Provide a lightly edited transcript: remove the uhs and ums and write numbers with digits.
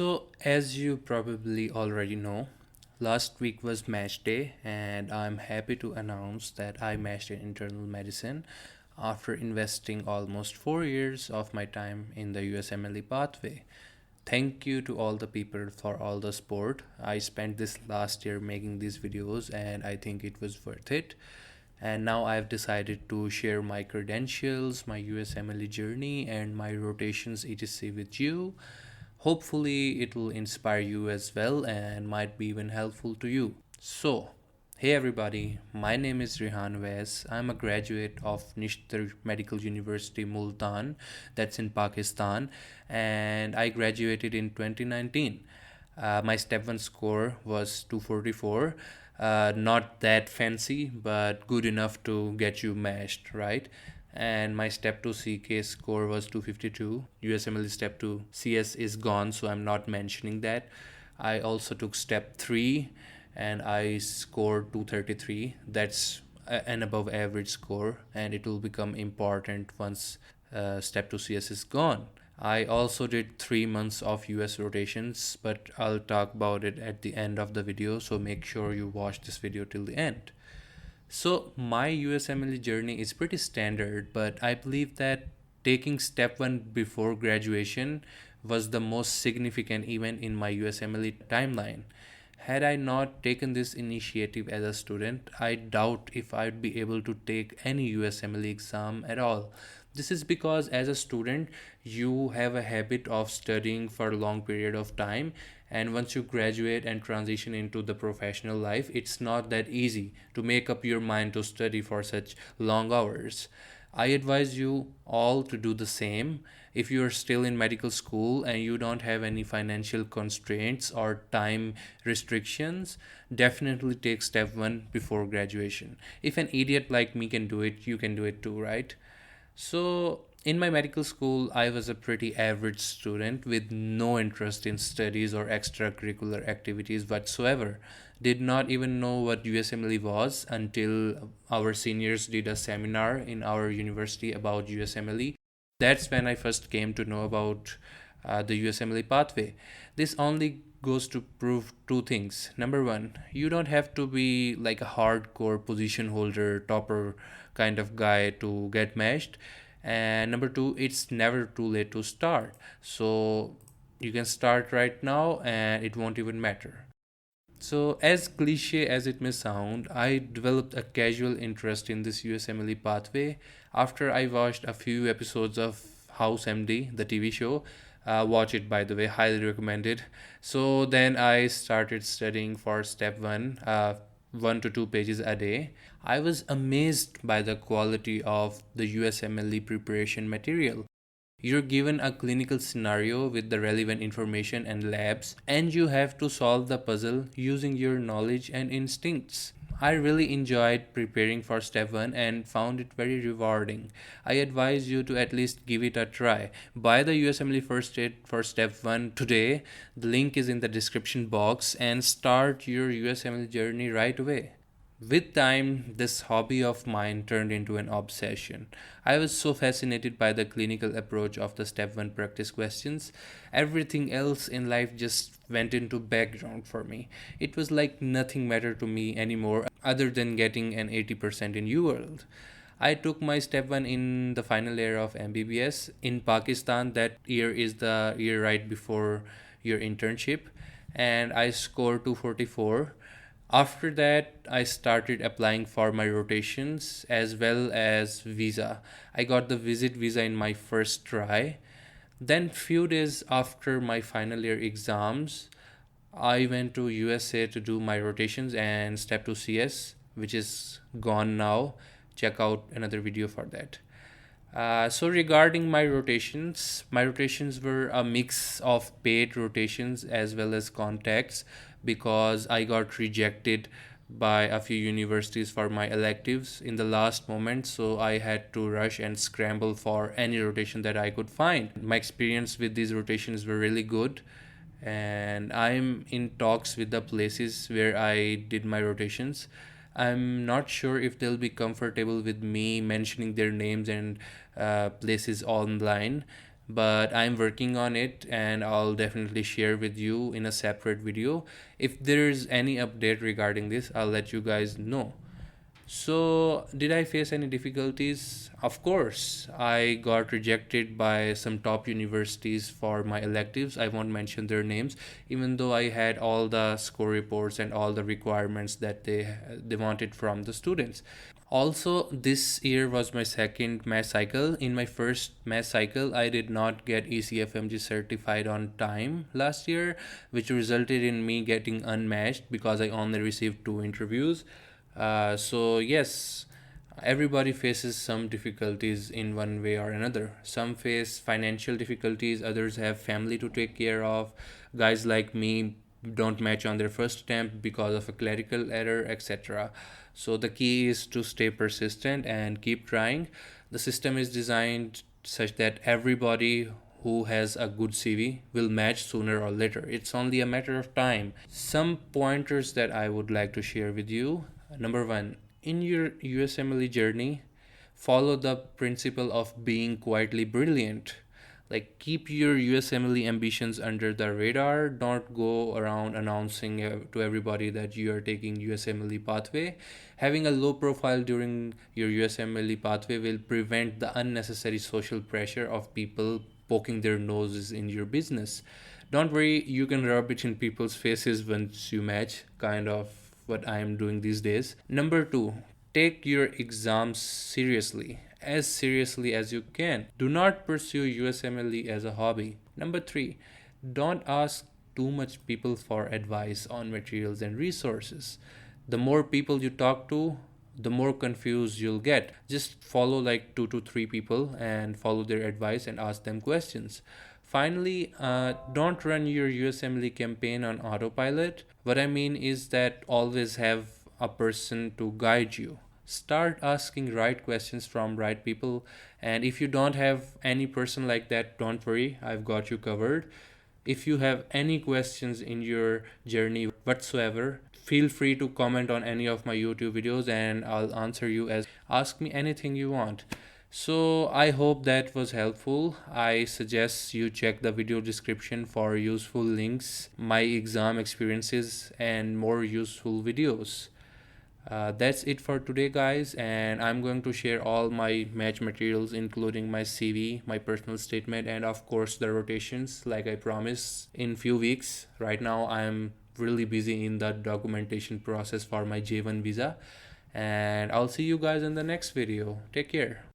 So, as you probably already know, last week was match day, and I'm happy to announce that I matched in internal medicine after investing almost 4 years of my time in the USMLE pathway. Thank you to all the people for all the support. I spent this last year making these videos, and I think it was worth it. And now I've decided to share my credentials, my USMLE journey, and my rotations etc. with you. Hopefully, it will inspire you as well and might be even helpful to you. So, hey everybody, my name is Rehan Wes. I'm a graduate of Nishtar Medical University Multan, that's in Pakistan, and I graduated in 2019. My step 1 score was 244. Not that fancy, but good enough to get you matched, right? And my step 2 CK score was 252. USMLE step 2 CS is gone, so I'm not mentioning that. I also took step 3 and I scored 233. That's an above average score, and it will become important once step 2 CS is gone. I also did 3 months of US rotations, but I'll talk about it at the end of the video, so make sure you watch this video till the end. So, my USMLE journey is pretty standard, but I believe that taking step 1 before graduation was the most significant event in my USMLE timeline. Had I not taken this initiative as a student, I doubt if I'd be able to take any USMLE exam at all. This is because as a student, you have a habit of studying for a long period of time, and once you graduate and transition into the professional life, it's not that easy to make up your mind to study for such long hours. I advise you all to do the same. If you are still in medical school and you don't have any financial constraints or time restrictions, definitely take step 1 before graduation. If an idiot like me can do it, you can do it too, right? So, in my medical school, I was a pretty average student with no interest in studies or extracurricular activities whatsoever. Did not even know what USMLE was until our seniors did a seminar in our university about USMLE. That's when I first came to know about the USMLE pathway. This only goes to prove two things. Number one, you don't have to be like a hardcore position holder, topper kind of guy to get matched. And number two, it's never too late to start. So you can start right now and it won't even matter. So, as cliche as it may sound, I developed a casual interest in this USMLE pathway after I watched a few episodes of House MD, the TV show. Watch it, by the way, highly recommended. So, then I started studying for step 1, 1 to 2 pages a day. I was amazed by the quality of the USMLE preparation material. You're given a clinical scenario with the relevant information and labs, and you have to solve the puzzle using your knowledge and instincts. I really enjoyed preparing for step 1 and found it very rewarding. I advise you to at least give it a try. Buy the USMLE First Aid for step 1 today. The link is in the description box, and start your USMLE journey right away. With time, this hobby of mine turned into an obsession. I was so fascinated by the clinical approach of the step 1 practice questions. Everything else in life just went into background for me. It was like nothing mattered to me anymore other than getting an 80% in UWorld. I took my step 1 in the final year of MBBS in Pakistan. That year is the year right before your internship, and I scored 244. After that, I started applying for my rotations as well as visa. I got the visit visa in my first try. Then few days after my final year exams, I went to USA to do my rotations and step to CS, which is gone now. Check out another video for that. So regarding my rotations were a mix of paid rotations as well as contacts because I got rejected by a few universities for my electives in the last moment, so I had to rush and scramble for any rotation that I could find. My experience with these rotations were really good, and I'm in talks with the places where I did my rotations. I'm not sure if they'll be comfortable with me mentioning their names and places online. but I'm working on it and I'll definitely share with you in a separate video. If there's any update regarding this, I'll let you guys know. So, did I face any difficulties? Of course, I got rejected by some top universities for my electives. I won't mention their names, even though I had all the score reports and all the requirements that they wanted from the students. Also, this year was my second math cycle. In my first math cycle, I did not get ECFMG certified on time last year, which resulted in me getting unmatched because I only received 2 interviews. So, yes, everybody faces some difficulties in one way or another. Some face financial difficulties, others have family to take care of. Guys like me don't match on their first attempt because of a clerical error, etc. So the key is to stay persistent and keep trying. The system is designed such that everybody who has a good CV will match sooner or later. It's only a matter of time. Some pointers that I would like to share with you. Number one, in your USMLE journey, follow the principle of being quietly brilliant. Like, keep your USMLE ambitions under the radar. Don't go around announcing to everybody that you are taking USMLE pathway. Having a low profile during your USMLE pathway will prevent the unnecessary social pressure of people poking their noses in your business. Don't worry, you can rub it in people's faces once you match, kind of what I am doing these days. Number two, take your exams seriously, as seriously as you can. Do not pursue USMLE as a hobby. Number three, don't ask too much people for advice on materials and resources. The more people you talk to, the more confused you'll get. Just follow like 2 to 3 people and follow their advice and ask them questions. Finally, don't run your USMLE campaign on autopilot. What I mean is that always have a person to guide you. Start asking right questions from right people, and if you don't have any person like that, don't worry, I've got you covered. If you have any questions in your journey whatsoever, feel free to comment on any of my YouTube videos and I'll answer you. As ask me anything you want. So I hope that was helpful. I suggest you check the video description for useful links, my exam experiences, and more useful videos. That's it for today, guys, and I'm going to share all my match materials, including my CV, my personal statement, and of course the rotations, like I promised, in few weeks. Right now I'm really busy in the documentation process for my J1 visa, and I'll see you guys in the next video. Take care.